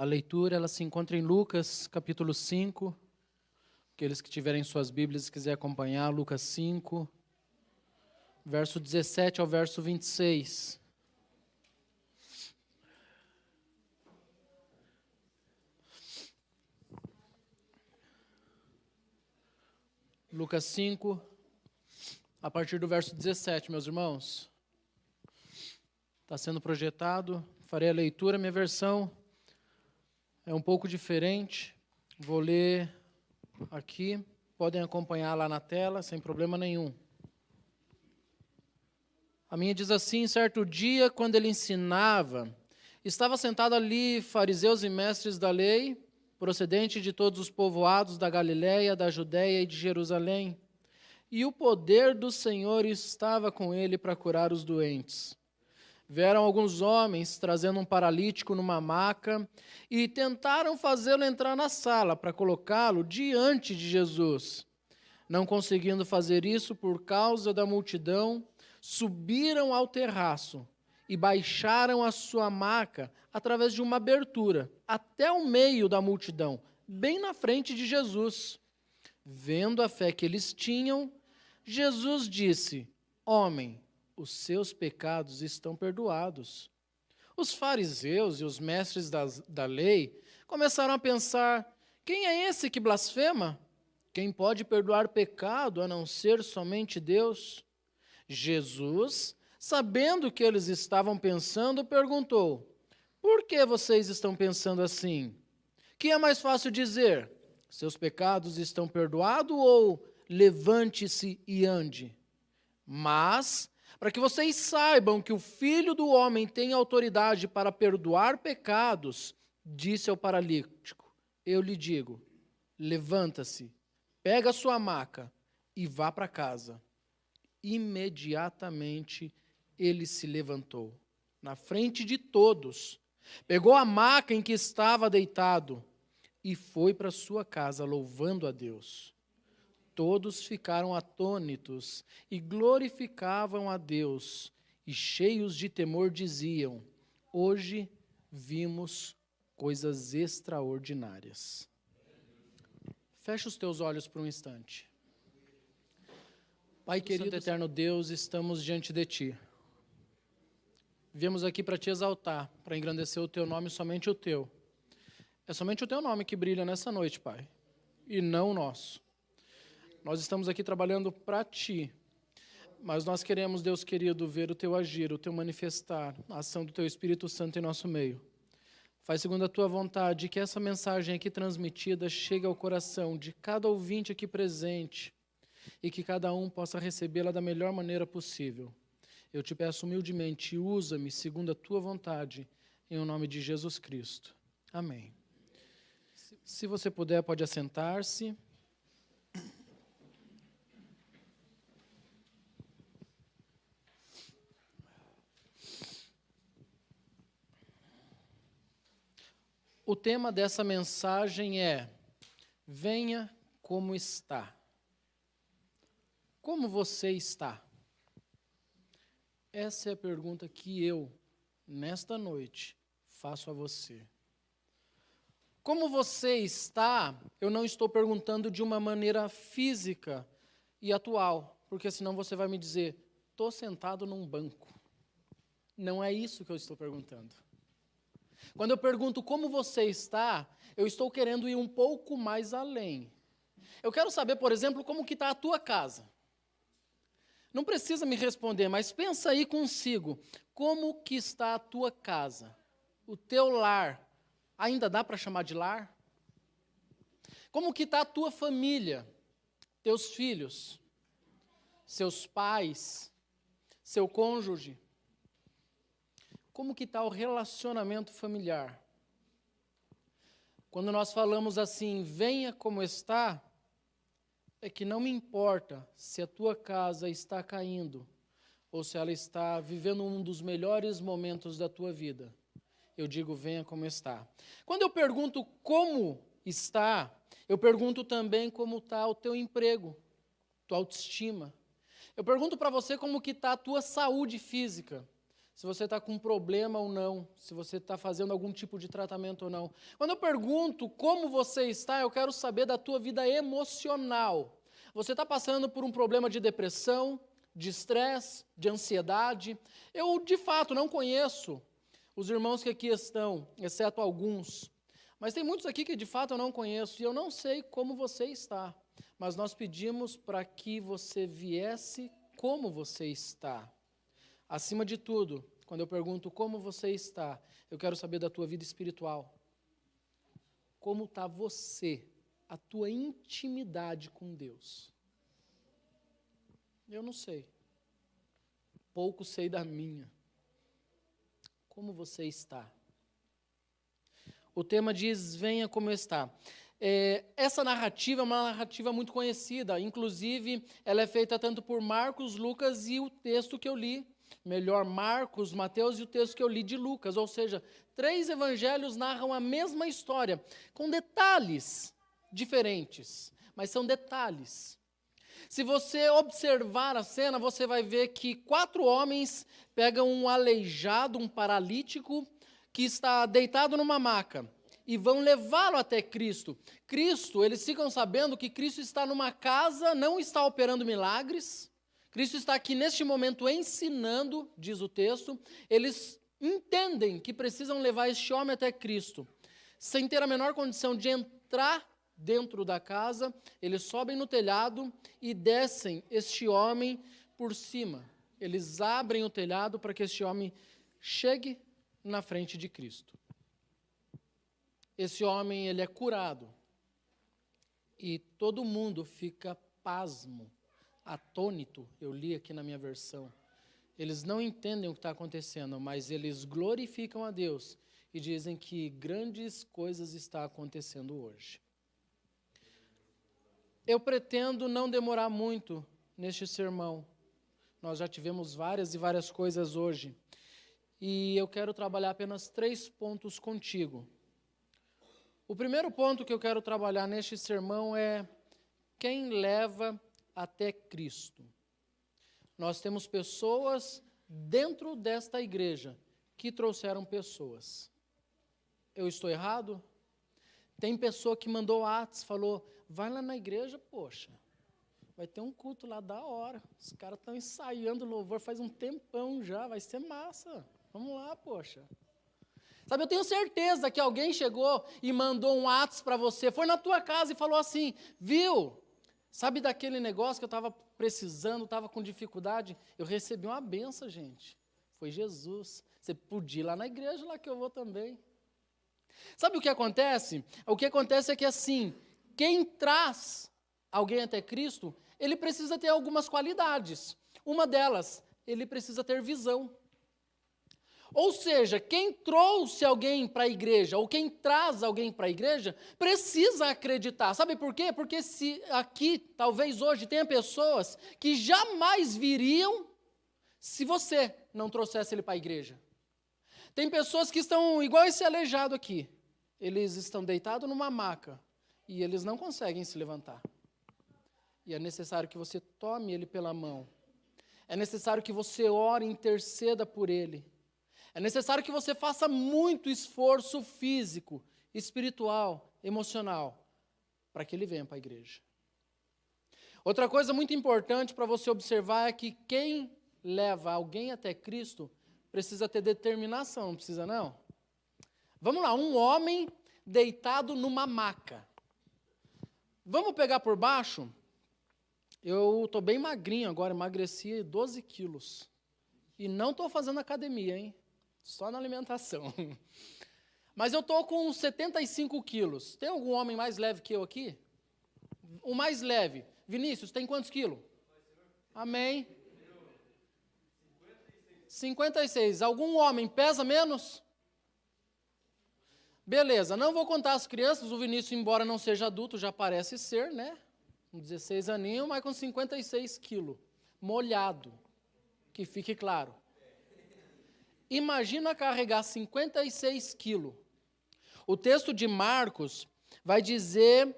A leitura ela se encontra em Lucas, capítulo 5. Aqueles que tiverem suas Bíblias e quiserem acompanhar, Lucas 5, verso 17 ao verso 26. Lucas 5, a partir do verso 17, meus irmãos. Está sendo projetado, farei a leitura, minha versão é um pouco diferente. Vou ler aqui, podem acompanhar lá na tela, sem problema nenhum. A minha diz assim: certo dia, quando ele ensinava, estava sentado ali fariseus e mestres da lei, procedente de todos os povoados da Galiléia, da Judéia e de Jerusalém. E o poder do Senhor estava com ele para curar os doentes. Vieram alguns homens trazendo um paralítico numa maca e tentaram fazê-lo entrar na sala para colocá-lo diante de Jesus. Não conseguindo fazer isso por causa da multidão, subiram ao terraço e baixaram a sua maca através de uma abertura até o meio da multidão, bem na frente de Jesus. Vendo a fé que eles tinham, Jesus disse: homem, os seus pecados estão perdoados. Os fariseus e os mestres da lei começaram a pensar: quem é esse que blasfema? Quem pode perdoar pecado a não ser somente Deus? Jesus, sabendo o que eles estavam pensando, perguntou: por que vocês estão pensando assim? Que é mais fácil dizer: seus pecados estão perdoados, ou levante-se e ande? Mas, para que vocês saibam que o Filho do Homem tem autoridade para perdoar pecados, disse ao paralítico: eu lhe digo, levanta-se, pega a sua maca e vá para casa. Imediatamente ele se levantou, na frente de todos, pegou a maca em que estava deitado e foi para sua casa, louvando a Deus. Todos ficaram atônitos e glorificavam a Deus, e cheios de temor diziam: hoje vimos coisas extraordinárias. Fecha os teus olhos por um instante. Pai querido, eterno Deus, estamos diante de Ti. Viemos aqui para Te exaltar, para engrandecer o Teu nome, somente o Teu. É somente o Teu nome que brilha nessa noite, Pai, e não o nosso. Nós estamos aqui trabalhando para Ti, mas nós queremos, Deus querido, ver o Teu agir, o Teu manifestar, a ação do Teu Espírito Santo em nosso meio. Faz segundo a Tua vontade que essa mensagem aqui transmitida chegue ao coração de cada ouvinte aqui presente e que cada um possa recebê-la da melhor maneira possível. Eu Te peço humildemente, usa-me segundo a Tua vontade, em o nome de Jesus Cristo. Amém. Se você puder, pode assentar-se. O tema dessa mensagem é: venha como está. Como você está? Essa é a pergunta que eu, nesta noite, faço a você. Como você está, eu não estou perguntando de uma maneira física e atual, porque senão você vai me dizer: estou sentado num banco. Não é isso que eu estou perguntando. Quando eu pergunto como você está, eu estou querendo ir um pouco mais além. Eu quero saber, por exemplo, como que está a tua casa. Não precisa me responder, mas pensa aí consigo. Como que está a tua casa? O teu lar? Ainda dá para chamar de lar? Como que está a tua família? Teus filhos? Seus pais? Seu cônjuge? Como que está o relacionamento familiar? Quando nós falamos assim, venha como está, é que não me importa se a tua casa está caindo ou se ela está vivendo um dos melhores momentos da tua vida. Eu digo, venha como está. Quando eu pergunto como está, eu pergunto também como está o teu emprego, tua autoestima. Eu pergunto para você como que está a tua saúde física. se você está com um problema ou não, se você está fazendo algum tipo de tratamento ou não. Quando eu pergunto como você está, eu quero saber da tua vida emocional. Você está passando por um problema de depressão, de estresse, de ansiedade? Eu, de fato, não conheço os irmãos que aqui estão, exceto alguns. Mas tem muitos aqui que, de fato, eu não conheço e eu não sei como você está. Mas nós pedimos para que você viesse como você está. Acima de tudo, quando eu pergunto como você está, eu quero saber da tua vida espiritual. Como está você, a tua intimidade com Deus? Eu não sei. Pouco sei da minha. Como você está? O tema diz, venha como está. Essa narrativa é uma narrativa muito conhecida, inclusive ela é feita tanto por Marcos, Lucas e o texto que eu li. Melhor, Marcos, Mateus e o texto que eu li de Lucas, ou seja, 3 evangelhos narram a mesma história, com detalhes diferentes, mas são detalhes. Se você observar a cena, você vai ver que 4 homens pegam um aleijado, um paralítico, que está deitado numa maca, e vão levá-lo até Cristo. Cristo, eles ficam sabendo que Cristo está numa casa, não está operando milagres. Cristo está aqui neste momento ensinando, diz o texto. Eles entendem que precisam levar este homem até Cristo. Sem ter a menor condição de entrar dentro da casa, eles sobem no telhado e descem este homem por cima. Eles abrem o telhado para que este homem chegue na frente de Cristo. Esse homem, ele é curado. E todo mundo fica pasmo, atônito, eu li aqui na minha versão. Eles não entendem o que está acontecendo, mas eles glorificam a Deus e dizem que grandes coisas estão acontecendo hoje. Eu pretendo não demorar muito neste sermão. Nós já tivemos várias e várias coisas hoje. E eu quero trabalhar apenas 3 pontos contigo. O primeiro ponto que eu quero trabalhar neste sermão é quem leva até Cristo. Nós temos pessoas dentro desta igreja que trouxeram pessoas. Eu estou errado? Tem pessoa que mandou WhatsApp, falou, vai lá na igreja, poxa, vai ter um culto lá da hora. Os caras estão ensaiando louvor faz um tempão já, vai ser massa. Vamos lá, poxa. Sabe, eu tenho certeza que alguém chegou e mandou um WhatsApp para você, foi na tua casa e falou assim, viu? Sabe daquele negócio que eu estava precisando, estava com dificuldade? Eu recebi uma benção, gente. Foi Jesus. Você podia ir lá na igreja, lá que eu vou também. Sabe o que acontece? O que acontece é que assim, quem traz alguém até Cristo, ele precisa ter algumas qualidades. Uma delas, ele precisa ter visão. Ou seja, quem trouxe alguém para a igreja, ou quem traz alguém para a igreja, precisa acreditar. Sabe por quê? Porque se aqui, talvez hoje, tenha pessoas que jamais viriam se você não trouxesse ele para a igreja. Tem pessoas que estão igual esse aleijado aqui. Eles estão deitados numa maca e eles não conseguem se levantar. E é necessário que você tome ele pela mão. É necessário que você ore e interceda por ele. É necessário que você faça muito esforço físico, espiritual, emocional, para que ele venha para a igreja. Outra coisa muito importante para você observar é que quem leva alguém até Cristo precisa ter determinação, não precisa não? Vamos lá, um homem deitado numa maca. Vamos pegar por baixo? Eu estou bem magrinho agora, emagreci 12 quilos. E não estou fazendo academia, hein? Só na alimentação. Mas eu estou com 75 quilos. Tem algum homem mais leve que eu aqui? O mais leve. Vinícius, tem quantos quilos? Amém. 56. Algum homem pesa menos? Beleza, não vou contar as crianças. O Vinícius, embora não seja adulto, já parece ser, né? Com 16 aninhos, mas com 56 quilos. Molhado. Que fique claro. Imagina carregar 56 quilos. O texto de Marcos vai dizer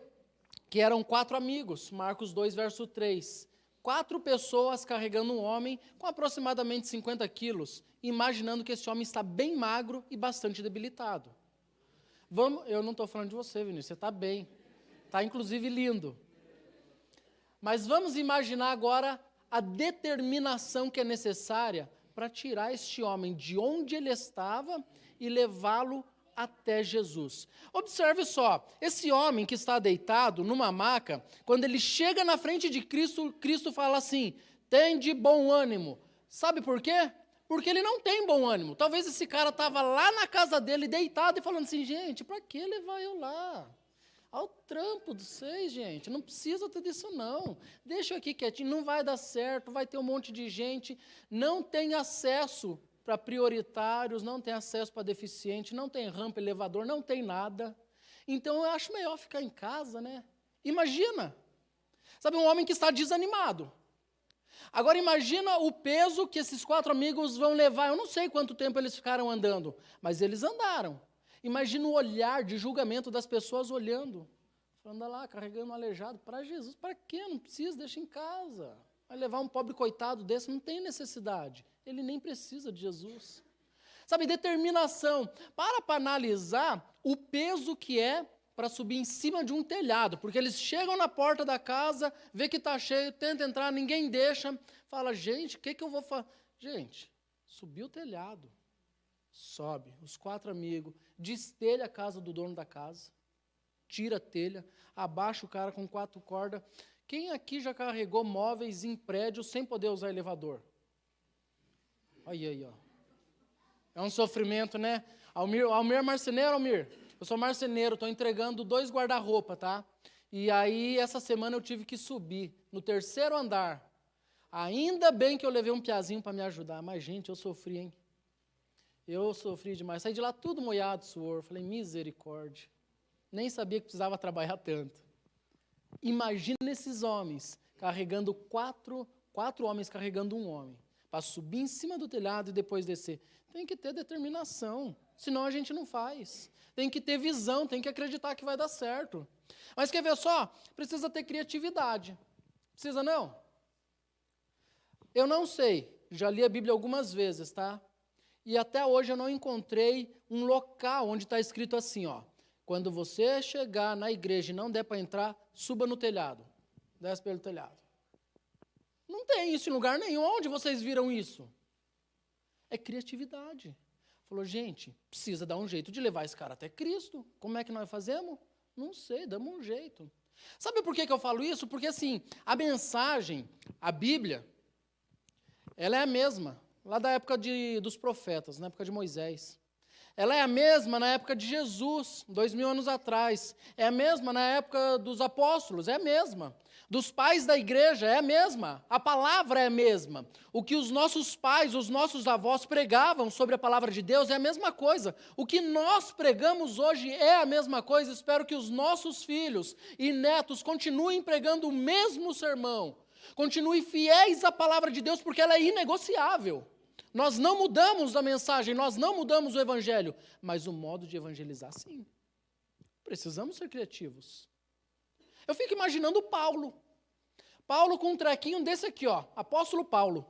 que eram 4 amigos. Marcos 2, verso 3. 4 pessoas carregando um homem com aproximadamente 50 quilos, imaginando que esse homem está bem magro e bastante debilitado. Eu não estou falando de você, Vinícius, você está bem. Está, inclusive, lindo. Mas vamos imaginar agora a determinação que é necessária para tirar este homem de onde ele estava e levá-lo até Jesus. Observe só, esse homem que está deitado numa maca, quando ele chega na frente de Cristo, Cristo fala assim, tem de bom ânimo. Sabe por quê? Porque ele não tem bom ânimo. Talvez esse cara estava lá na casa dele, deitado, e falando assim, gente, para que levar eu lá? Ao trampo de vocês, gente, não precisa tudo isso não. Deixa eu aqui quietinho, não vai dar certo, vai ter um monte de gente, não tem acesso para prioritários, não tem acesso para deficiente, não tem rampa, elevador, não tem nada. Então, eu acho melhor ficar em casa, né? Imagina, sabe, um homem que está desanimado. Agora, imagina o peso que esses 4 amigos vão levar. Eu não sei quanto tempo eles ficaram andando, mas eles andaram. Imagina o olhar de julgamento das pessoas olhando. Anda lá, carregando um aleijado. Para Jesus, para quê? Não precisa, deixa em casa. Vai levar um pobre coitado desse, não tem necessidade. Ele nem precisa de Jesus. Sabe, determinação. Para analisar o peso que é para subir em cima de um telhado. Porque eles chegam na porta da casa, vê que está cheio, tenta entrar, ninguém deixa. Fala, gente, o que eu vou fazer? Gente, subiu o telhado. Sobe, os 4 amigos, destelha a casa do dono da casa, tira a telha, abaixa o cara com 4 cordas. Quem aqui já carregou móveis em prédio sem poder usar elevador? Aí, ó. É um sofrimento, né? Almir é marceneiro, Almir? Eu sou marceneiro, estou entregando 2 guarda-roupa, tá? E aí, essa semana eu tive que subir no 3º andar. Ainda bem que eu levei um piazinho para me ajudar, mas, gente, eu sofri, hein? Eu sofri demais. Saí de lá tudo molhado de suor. Falei, misericórdia. Nem sabia que precisava trabalhar tanto. Imagina esses homens carregando 4 homens carregando um homem. Para subir em cima do telhado e depois descer. Tem que ter determinação. Senão a gente não faz. Tem que ter visão, tem que acreditar que vai dar certo. Mas quer ver só? Precisa ter criatividade. Precisa não? Eu não sei. Já li a Bíblia algumas vezes, tá? E até hoje eu não encontrei um local onde está escrito assim, ó. Quando você chegar na igreja e não der para entrar, suba no telhado. Desce pelo telhado. Não tem isso em lugar nenhum. Onde vocês viram isso? É criatividade. Falou, gente, precisa dar um jeito de levar esse cara até Cristo. Como é que nós fazemos? Não sei, damos um jeito. Sabe por que eu falo isso? Porque assim, a mensagem, a Bíblia, ela é a mesma. Lá da época dos profetas, na época de Moisés. Ela é a mesma na época de Jesus, 2000 anos atrás. É a mesma na época dos apóstolos, é a mesma. Dos pais da igreja, é a mesma. A palavra é a mesma. O que os nossos pais, os nossos avós pregavam sobre a palavra de Deus é a mesma coisa. O que nós pregamos hoje é a mesma coisa. Espero que os nossos filhos e netos continuem pregando o mesmo sermão. Continuem fiéis à palavra de Deus, porque ela é inegociável. Nós não mudamos a mensagem, nós não mudamos o evangelho, mas o modo de evangelizar, sim. Precisamos ser criativos. Eu fico imaginando Paulo. Paulo com um trequinho desse aqui, ó, apóstolo Paulo.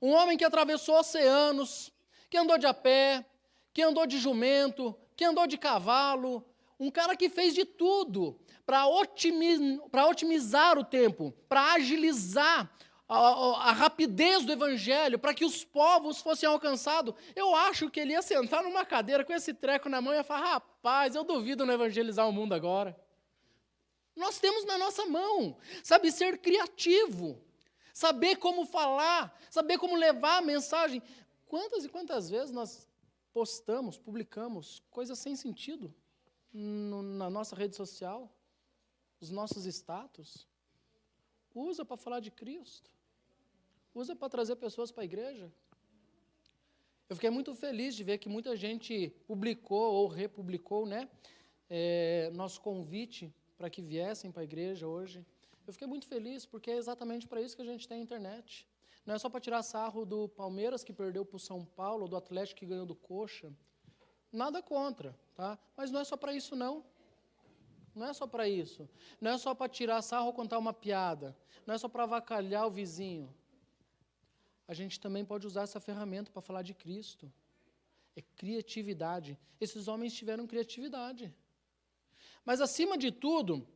Um homem que atravessou oceanos, que andou de a pé, que andou de jumento, que andou de cavalo, um cara que fez de tudo para otimizar o tempo, para agilizar a rapidez do evangelho, para que os povos fossem alcançados. Eu acho que ele ia sentar numa cadeira com esse treco na mão e ia falar, rapaz, eu duvido não evangelizar o mundo agora. Nós temos na nossa mão, sabe, ser criativo, saber como falar, saber como levar a mensagem. Quantas e quantas vezes nós postamos, publicamos coisas sem sentido na nossa rede social, os nossos status? Usa para falar de Cristo. Usa para trazer pessoas para a igreja. Eu fiquei muito feliz de ver que muita gente publicou ou republicou, né, nosso convite para que viessem para a igreja hoje. Eu fiquei muito feliz, porque é exatamente para isso que a gente tem a internet. Não é só para tirar sarro do Palmeiras, que perdeu para o São Paulo, do Atlético, que ganhou do Coxa. Nada contra, tá? Mas não é só para isso, não. Não é só para isso. Não é só para tirar sarro ou contar uma piada. Não é só para avacalhar o vizinho. A gente também pode usar essa ferramenta para falar de Cristo. É criatividade. Esses homens tiveram criatividade. Mas, acima de tudo,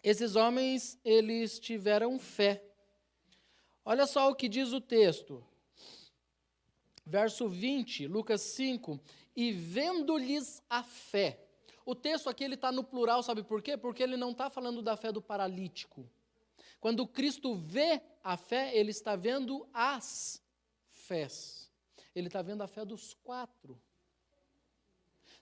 esses homens, eles tiveram fé. Olha só o que diz o texto. Verso 20, Lucas 5. E vendo-lhes a fé. O texto aqui está no plural, sabe por quê? Porque ele não está falando da fé do paralítico. Quando Cristo vê a fé, ele está vendo as fés. Ele está vendo a fé dos 4.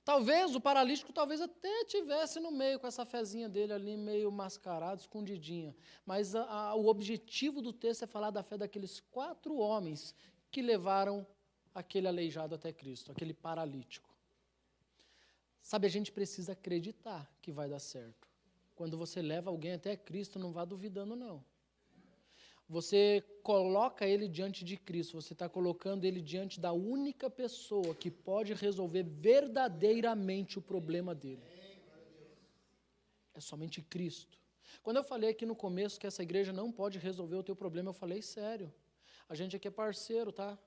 Talvez o paralítico até tivesse no meio com essa fezinha dele ali, meio mascarado, escondidinha. Mas o objetivo do texto é falar da fé daqueles 4 homens que levaram aquele aleijado até Cristo, aquele paralítico. Sabe, a gente precisa acreditar que vai dar certo. Quando você leva alguém até Cristo, não vá duvidando, não. Você coloca ele diante de Cristo, você está colocando ele diante da única pessoa que pode resolver verdadeiramente o problema dele. É somente Cristo. Quando eu falei aqui no começo que essa igreja não pode resolver o teu problema, eu falei sério. A gente aqui é parceiro, tá?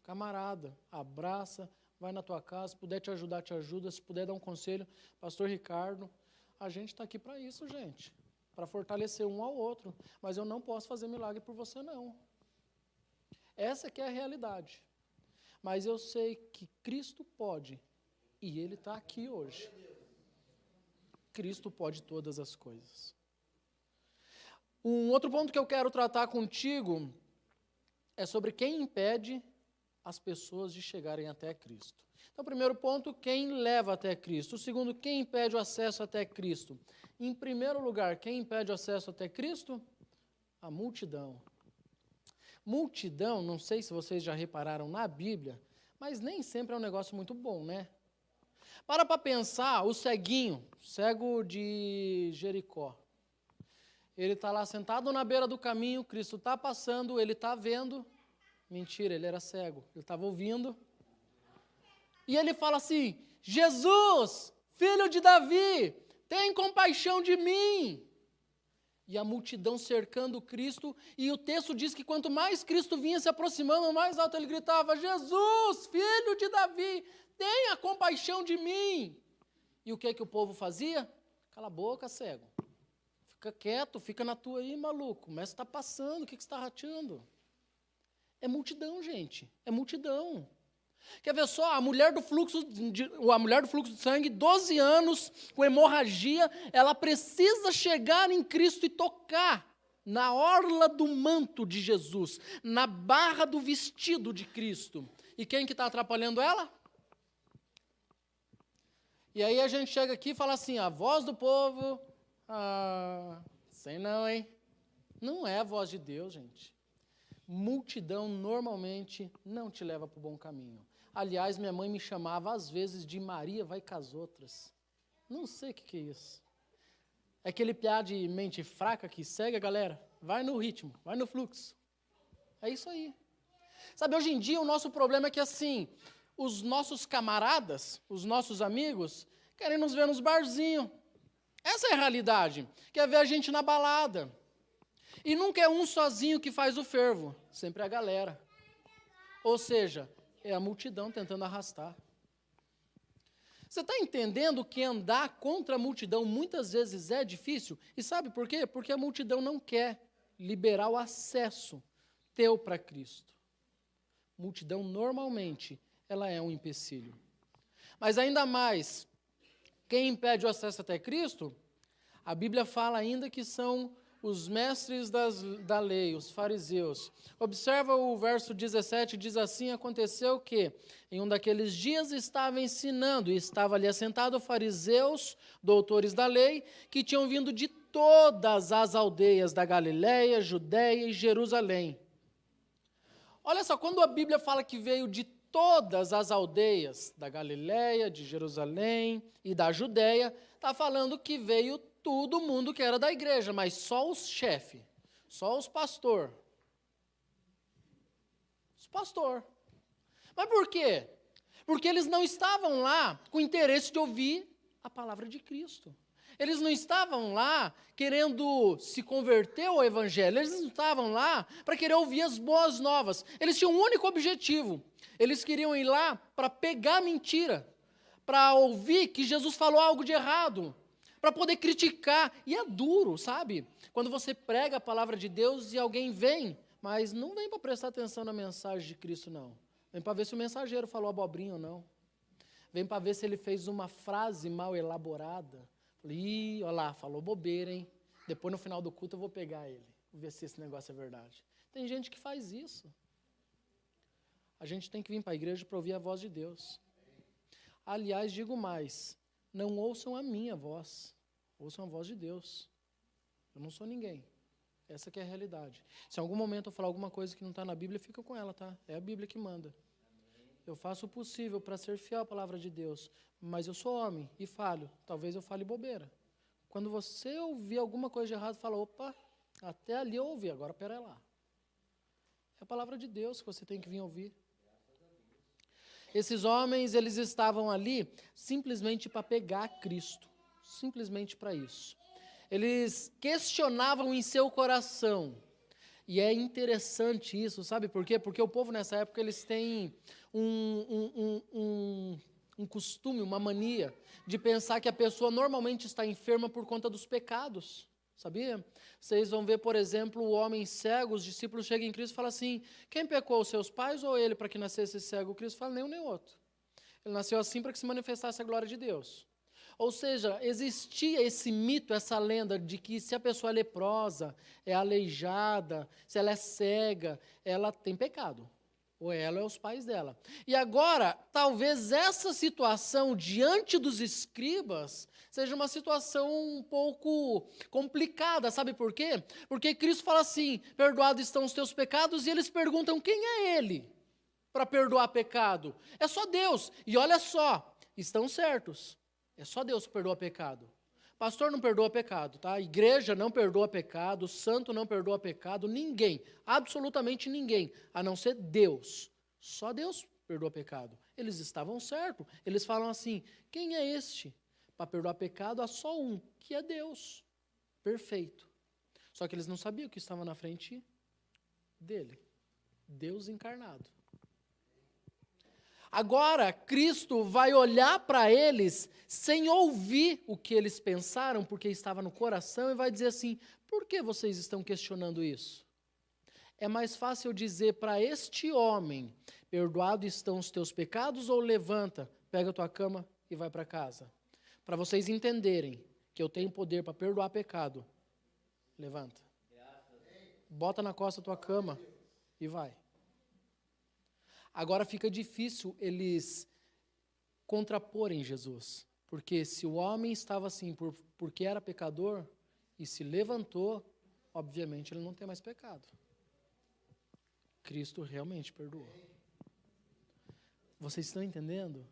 Camarada, abraça, vai na tua casa, se puder te ajudar, te ajuda, se puder dar um conselho, pastor Ricardo, a gente está aqui para isso, gente, para fortalecer um ao outro, mas eu não posso fazer milagre por você, não. Essa que é a realidade. Mas eu sei que Cristo pode, e Ele está aqui hoje. Cristo pode todas as coisas. Um outro ponto que eu quero tratar contigo é sobre quem impede as pessoas de chegarem até Cristo. Então, primeiro ponto, quem leva até Cristo. O segundo, quem impede o acesso até Cristo. Em primeiro lugar, quem impede o acesso até Cristo? A multidão. Multidão, não sei se vocês já repararam na Bíblia, mas nem sempre é um negócio muito bom, né? Para pensar, o ceguinho, cego de Jericó. Ele está lá sentado na beira do caminho, Cristo está passando, ele está vendo. Mentira, ele era cego, ele estava ouvindo. E ele fala assim, Jesus, filho de Davi, tem compaixão de mim. E a multidão cercando Cristo, e o texto diz que quanto mais Cristo vinha se aproximando, mais alto ele gritava, Jesus, filho de Davi, tenha compaixão de mim. E o que o povo fazia? Cala a boca, cego. Fica quieto, fica na tua aí, maluco. O mestre está passando, o que você está rateando? É multidão, gente, é multidão. Quer ver só, a mulher do fluxo de sangue, 12 anos, com hemorragia, ela precisa chegar em Cristo e tocar na orla do manto de Jesus, na barra do vestido de Cristo. E quem que está atrapalhando ela? E aí a gente chega aqui e fala assim, a voz do povo, sei não, hein? Não é a voz de Deus, gente. Multidão normalmente não te leva para o bom caminho. Aliás, minha mãe me chamava às vezes de Maria vai com as outras. Não sei o que é isso. É aquele piá de mente fraca que segue a galera. Vai no ritmo, vai no fluxo. É isso aí. Sabe, hoje em dia o nosso problema é que assim, os nossos camaradas, os nossos amigos, querem nos ver nos barzinhos. Essa é a realidade. Quer ver a gente na balada. E nunca é um sozinho que faz o fervo, sempre é a galera. Ou seja, é a multidão tentando arrastar. Você está entendendo que andar contra a multidão muitas vezes é difícil? E sabe por quê? Porque a multidão não quer liberar o acesso teu para Cristo. Multidão, normalmente, ela é um empecilho. Mas ainda mais, quem impede o acesso até Cristo, a Bíblia fala ainda que são os mestres da lei, os fariseus. Observa o verso 17, diz assim, aconteceu que em um daqueles dias estava ensinando, e estava ali assentado fariseus, doutores da lei, que tinham vindo de todas as aldeias da Galileia, Judeia e Jerusalém. Olha só, quando a Bíblia fala que veio de todas as aldeias da Galileia, de Jerusalém e da Judeia, está falando que veio todo mundo que era da igreja, mas só os chefes, só os pastor. Os pastor. Mas por quê? Porque eles não estavam lá com interesse de ouvir a palavra de Cristo. Eles não estavam lá querendo se converter ao evangelho, eles não estavam lá para querer ouvir as boas novas. Eles tinham um único objetivo, eles queriam ir lá para pegar mentira, para ouvir que Jesus falou algo de errado, para poder criticar. E é duro, sabe? Quando você prega a palavra de Deus e alguém vem, mas não vem para prestar atenção na mensagem de Cristo, não. Vem para ver se o mensageiro falou abobrinha ou não. Vem para ver se ele fez uma frase mal elaborada. Ih, olha lá, falou bobeira, hein? Depois, no final do culto, eu vou pegar ele. Vou ver se esse negócio é verdade. Tem gente que faz isso. A gente tem que vir para a igreja para ouvir a voz de Deus. Aliás, digo mais, não ouçam a minha voz, ouçam a voz de Deus. Eu não sou ninguém. Essa que é a realidade. Se em algum momento eu falar alguma coisa que não está na Bíblia, fica com ela, tá? É a Bíblia que manda. Eu faço o possível para ser fiel à palavra de Deus, mas eu sou homem e falho. Talvez eu fale bobeira. Quando você ouvir alguma coisa de errado, fala, opa, até ali eu ouvi, agora pera lá. É a palavra de Deus que você tem que vir ouvir. Esses homens, eles estavam ali simplesmente para pegar Cristo. Simplesmente para isso. Eles questionavam em seu coração. E é interessante isso, sabe por quê? Porque o povo nessa época, eles têm um costume, uma mania de pensar que a pessoa normalmente está enferma por conta dos pecados, sabia? Vocês vão ver, por exemplo, o homem cego, os discípulos chegam em Cristo e falam assim, quem pecou, os seus pais ou ele para que nascesse cego? Cristo fala, nem um nem outro. Ele nasceu assim para que se manifestasse a glória de Deus. Ou seja, existia esse mito, essa lenda de que se a pessoa é leprosa, é aleijada, se ela é cega, ela tem pecado. Ou ela é os pais dela. E agora, talvez essa situação diante dos escribas seja uma situação um pouco complicada, sabe por quê? Porque Cristo fala assim, perdoados estão os teus pecados, e eles perguntam, quem é ele para perdoar pecado? É só Deus. E olha só, estão certos. É só Deus que perdoa pecado. Pastor não perdoa pecado, tá? Igreja não perdoa pecado, santo não perdoa pecado, ninguém, absolutamente ninguém, a não ser Deus. Só Deus perdoa pecado. Eles estavam certos. Eles falam assim, quem é este? Para perdoar pecado há só um, que é Deus. Perfeito. Só que eles não sabiam que estava na frente dele. Deus encarnado. Agora, Cristo vai olhar para eles sem ouvir o que eles pensaram, porque estava no coração, e vai dizer assim, por que vocês estão questionando isso? É mais fácil dizer para este homem, perdoados estão os teus pecados, ou levanta, pega a tua cama e vai para casa? Para vocês entenderem que eu tenho poder para perdoar pecado, levanta. Bota na costa a tua cama e vai. Agora fica difícil eles contraporem Jesus, porque se o homem estava assim porque era pecador e se levantou, obviamente ele não tem mais pecado. Cristo realmente perdoou. Vocês estão entendendo?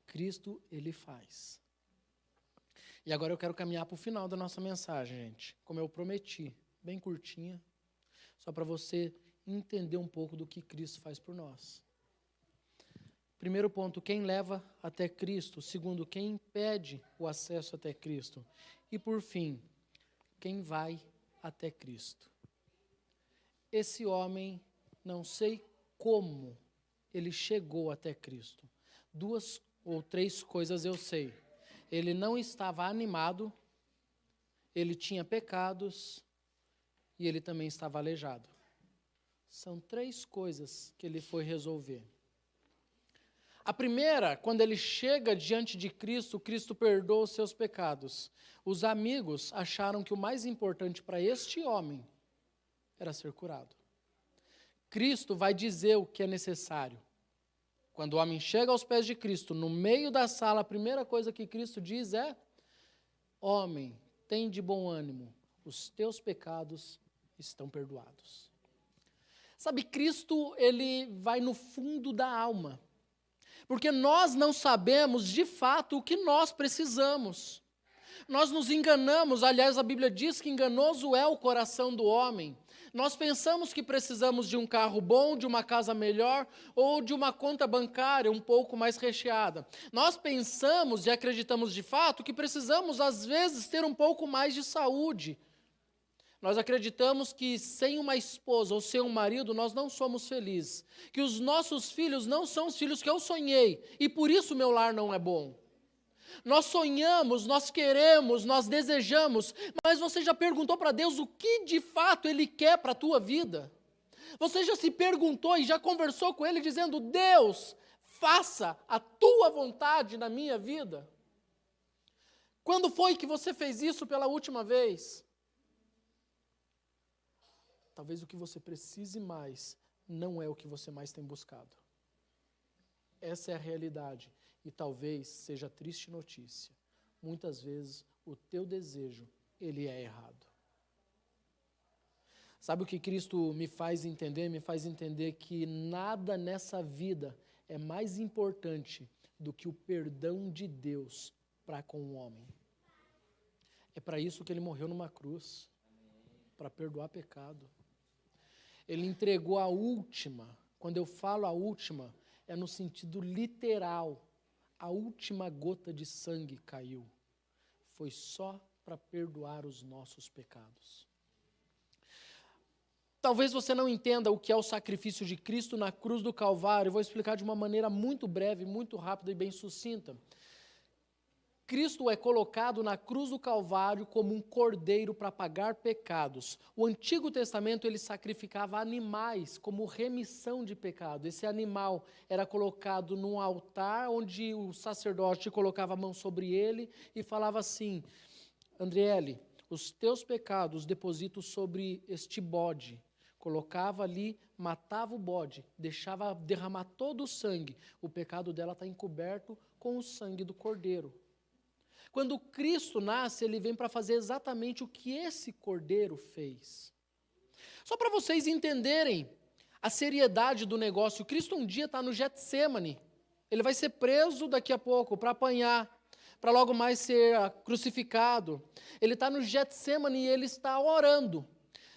Cristo, ele faz. E agora eu quero caminhar para o final da nossa mensagem, gente, como eu prometi, bem curtinha, só para você entender um pouco do que Cristo faz por nós. Primeiro ponto, quem leva até Cristo. Segundo, quem impede o acesso até Cristo. E por fim, quem vai até Cristo. Esse homem, não sei como ele chegou até Cristo. 2 ou 3 coisas eu sei. Ele não estava animado, ele tinha pecados e ele também estava aleijado. São 3 coisas que ele foi resolver. A primeira, quando ele chega diante de Cristo, Cristo perdoa os seus pecados. Os amigos acharam que o mais importante para este homem era ser curado. Cristo vai dizer o que é necessário. Quando o homem chega aos pés de Cristo, no meio da sala, a primeira coisa que Cristo diz é: homem, tem de bom ânimo, os teus pecados estão perdoados. Sabe, Cristo, ele vai no fundo da alma. Porque nós não sabemos, de fato, o que nós precisamos. Nós nos enganamos, aliás, a Bíblia diz que enganoso é o coração do homem. Nós pensamos que precisamos de um carro bom, de uma casa melhor ou de uma conta bancária um pouco mais recheada. Nós pensamos e acreditamos de fato que precisamos, às vezes, ter um pouco mais de saúde. Nós acreditamos que sem uma esposa ou sem um marido nós não somos felizes. Que os nossos filhos não são os filhos que eu sonhei e por isso meu lar não é bom. Nós sonhamos, nós queremos, nós desejamos, mas você já perguntou para Deus o que de fato Ele quer para a tua vida? Você já se perguntou e já conversou com Ele dizendo, Deus, faça a tua vontade na minha vida? Quando foi que você fez isso pela última vez? Talvez o que você precise mais não é o que você mais tem buscado. Essa é a realidade. E talvez seja triste notícia. Muitas vezes o teu desejo, ele é errado. Sabe o que Cristo me faz entender? Me faz entender que nada nessa vida é mais importante do que o perdão de Deus para com o homem. É para isso que ele morreu numa cruz, para perdoar pecado. Ele entregou a última, quando eu falo a última, é no sentido literal, a última gota de sangue caiu. Foi só para perdoar os nossos pecados. Talvez você não entenda o que é o sacrifício de Cristo na cruz do Calvário. Eu vou explicar de uma maneira muito breve, muito rápida e bem sucinta. Cristo é colocado na cruz do Calvário como um cordeiro para pagar pecados. O Antigo Testamento ele sacrificava animais como remissão de pecado. Esse animal era colocado num altar onde o sacerdote colocava a mão sobre ele e falava assim, Andriele, os teus pecados deposito sobre este bode. Colocava ali, matava o bode, deixava derramar todo o sangue. O pecado dela está encoberto com o sangue do cordeiro. Quando Cristo nasce, ele vem para fazer exatamente o que esse cordeiro fez. Só para vocês entenderem a seriedade do negócio, Cristo um dia está no Getsêmani. Ele vai ser preso daqui a pouco para apanhar, para logo mais ser crucificado. Ele está no Getsêmani e ele está orando.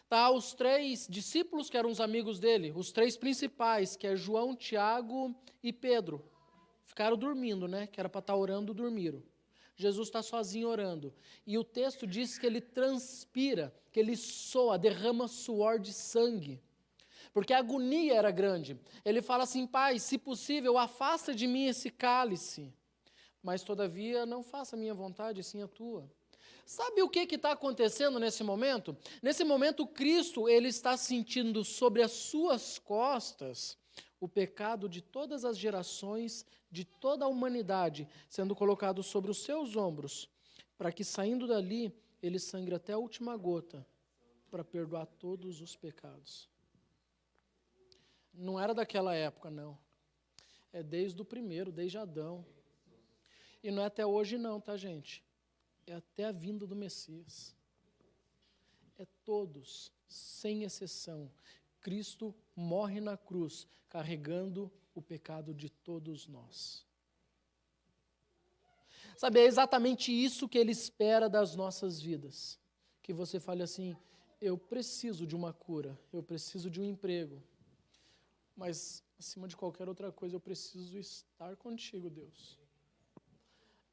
Tá os 3 discípulos que eram os amigos dele, os 3 principais, que é João, Tiago e Pedro. Ficaram dormindo, né? Que era para estar orando, dormiram. Jesus está sozinho orando. E o texto diz que ele transpira, que ele soa, derrama suor de sangue. Porque a agonia era grande. Ele fala assim, Pai, se possível, afasta de mim esse cálice. Mas, todavia, não faça a minha vontade, sim a tua. Sabe o que está acontecendo nesse momento? Nesse momento, Cristo ele está sentindo sobre as suas costas o pecado de todas as gerações, de toda a humanidade, sendo colocado sobre os seus ombros, para que saindo dali, ele sangre até a última gota, para perdoar todos os pecados. Não era daquela época, não. É desde o primeiro, desde Adão. E não é até hoje não, tá, gente? É até a vinda do Messias. É todos, sem exceção. Cristo morre na cruz, carregando o pecado de todos nós. Sabe, é exatamente isso que Ele espera das nossas vidas. Que você fale assim, eu preciso de uma cura, eu preciso de um emprego. Mas, acima de qualquer outra coisa, eu preciso estar contigo, Deus.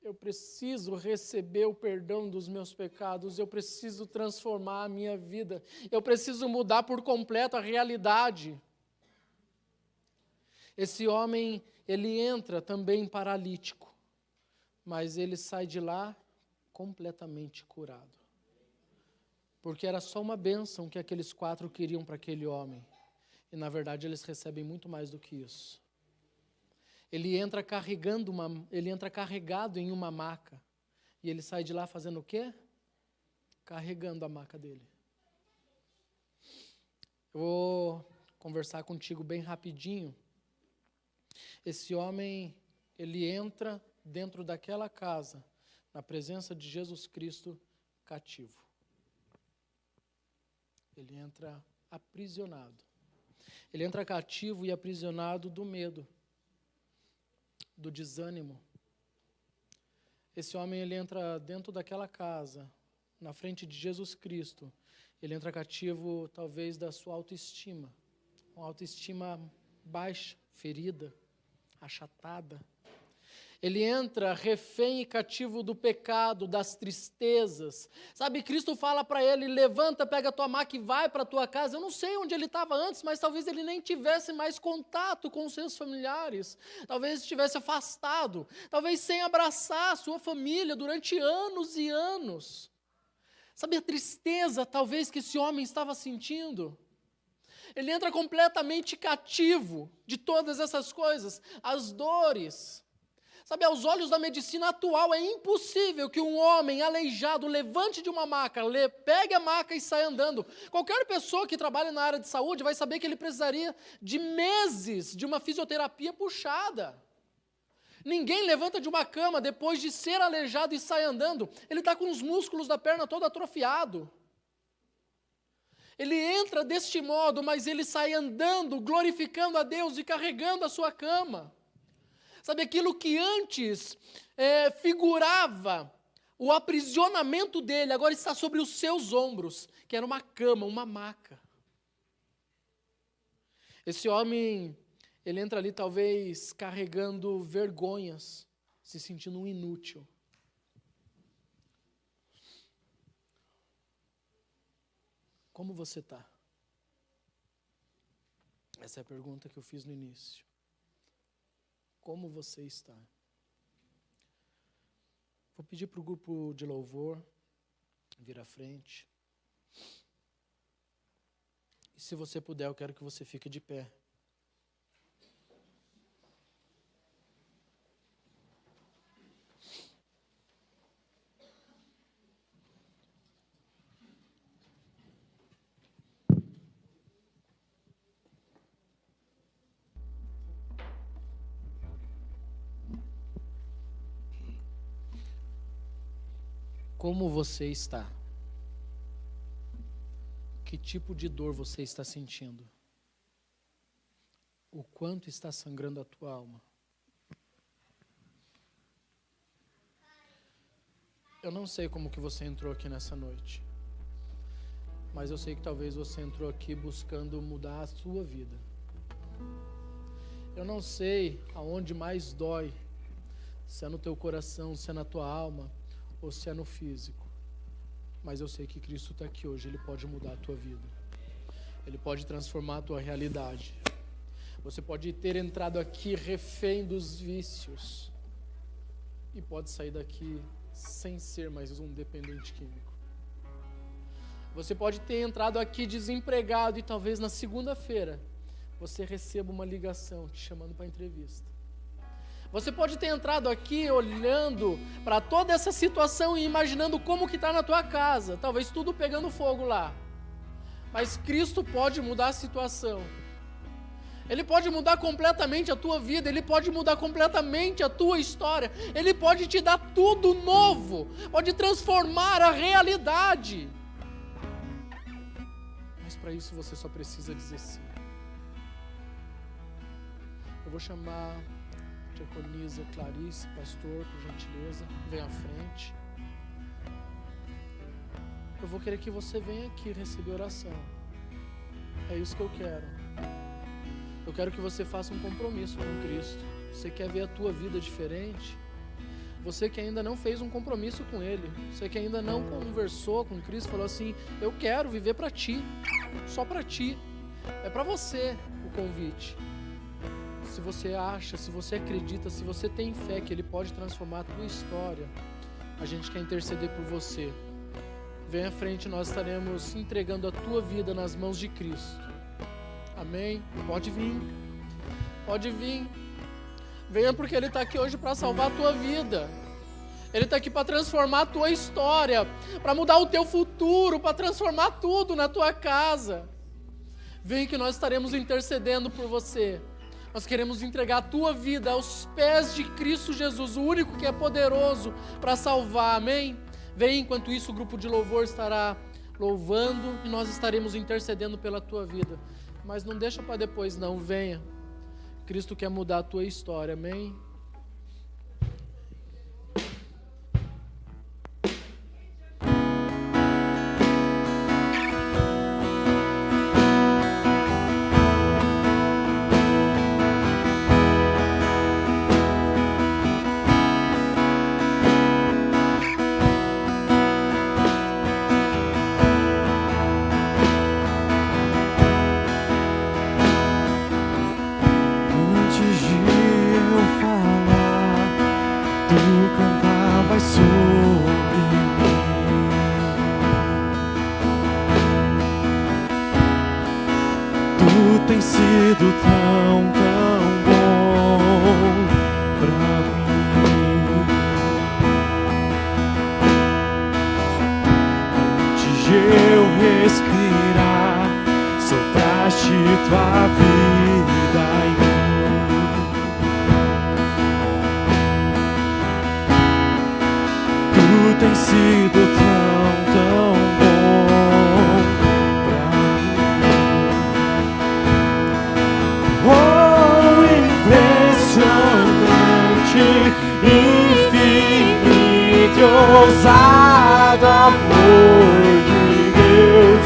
Eu preciso receber o perdão dos meus pecados, eu preciso transformar a minha vida, eu preciso mudar por completo a realidade. Esse homem, ele entra também paralítico, mas ele sai de lá completamente curado. Porque era só uma bênção que aqueles 4 queriam para aquele homem, e na verdade eles recebem muito mais do que isso. Ele entra carregado em uma maca. E ele sai de lá fazendo o quê? Carregando a maca dele. Eu vou conversar contigo bem rapidinho. Esse homem, ele entra dentro daquela casa, na presença de Jesus Cristo, cativo. Ele entra aprisionado. Ele entra cativo e aprisionado do medo, do desânimo. Esse homem, ele entra dentro daquela casa, na frente de Jesus Cristo, Ele entra cativo, talvez, da sua autoestima. Uma autoestima baixa, ferida, achatada. Ele entra refém e cativo do pecado, das tristezas. Sabe, Cristo fala para ele, levanta, pega a tua maca e vai para a tua casa. Eu não sei onde ele estava antes, mas talvez ele nem tivesse mais contato com os seus familiares. Talvez estivesse afastado. Talvez sem abraçar a sua família durante anos e anos. Sabe a tristeza, talvez, que esse homem estava sentindo? Ele entra completamente cativo de todas essas coisas. As dores. Sabe, aos olhos da medicina atual, é impossível que um homem aleijado levante de uma maca, pegue a maca e saia andando. Qualquer pessoa que trabalha na área de saúde vai saber que ele precisaria de meses de uma fisioterapia puxada. Ninguém levanta de uma cama depois de ser aleijado e sai andando. Ele está com os músculos da perna todo atrofiado. Ele entra deste modo, mas ele sai andando, glorificando a Deus e carregando a sua cama. Sabe, aquilo que antes figurava o aprisionamento dele, agora está sobre os seus ombros, que era uma cama, uma maca. Esse homem, ele entra ali talvez carregando vergonhas, se sentindo um inútil. Como você está? Essa é a pergunta que eu fiz no início. Como você está? Vou pedir para o grupo de louvor vir à frente. E se você puder, eu quero que você fique de pé. Como você está? Que tipo de dor você está sentindo? O quanto está sangrando a tua alma? Eu não sei como que você entrou aqui nessa noite, mas eu sei que talvez você entrou aqui buscando mudar a sua vida. Eu não sei aonde mais dói, se é no teu coração, se é na tua alma, ou se é no físico, mas eu sei que Cristo está aqui hoje, Ele pode mudar a tua vida, Ele pode transformar a tua realidade. Você pode ter entrado aqui refém dos vícios, e pode sair daqui sem ser mais um dependente químico. Você pode ter entrado aqui desempregado, e talvez na segunda-feira, você receba uma ligação te chamando para entrevista. Você pode ter entrado aqui olhando para toda essa situação e imaginando como que está na tua casa, talvez tudo pegando fogo lá. Mas Cristo pode mudar a situação. Ele pode mudar completamente a tua vida, Ele pode mudar completamente a tua história, Ele pode te dar tudo novo, pode transformar a realidade. Mas para isso você só precisa dizer sim. Eu vou chamar Diaconisa Clarice, pastor, por gentileza, vem à frente. Eu vou querer que você venha aqui receber oração. É isso que eu quero. Eu quero que você faça um compromisso com Cristo. Você quer ver a tua vida diferente? Você que ainda não fez um compromisso com Ele, você que ainda não conversou com Cristo, falou assim, eu quero viver para Ti, só para Ti. É para você o convite. Se você acha, se você acredita, se você tem fé que Ele pode transformar a tua história, a gente quer interceder por você. Vem à frente, nós estaremos entregando a tua vida nas mãos de Cristo. Amém? Pode vir. Pode vir. Venha porque Ele está aqui hoje para salvar a tua vida. Ele está aqui para transformar a tua história, para mudar o teu futuro, para transformar tudo na tua casa. Vem que nós estaremos intercedendo por você. Nós queremos entregar a tua vida aos pés de Cristo Jesus, o único que é poderoso para salvar, amém? Vem, enquanto isso o grupo de louvor estará louvando e nós estaremos intercedendo pela tua vida. Mas não deixa para depois não, venha. Cristo quer mudar a tua história, amém? sido tão bom pra mim. Antes de eu respirar, sopraste tua vida em mim. Tu tens sido tão bom pra mim. Oh, impressionante, infinito e ousado amor de Deus.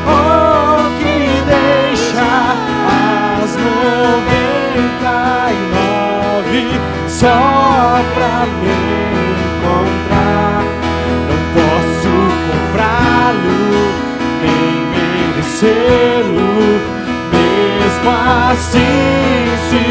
Oh, que deixa as 99 só pra me encontrar. Não posso comprá-lo, nem merecê-lo. Mesmo assim, se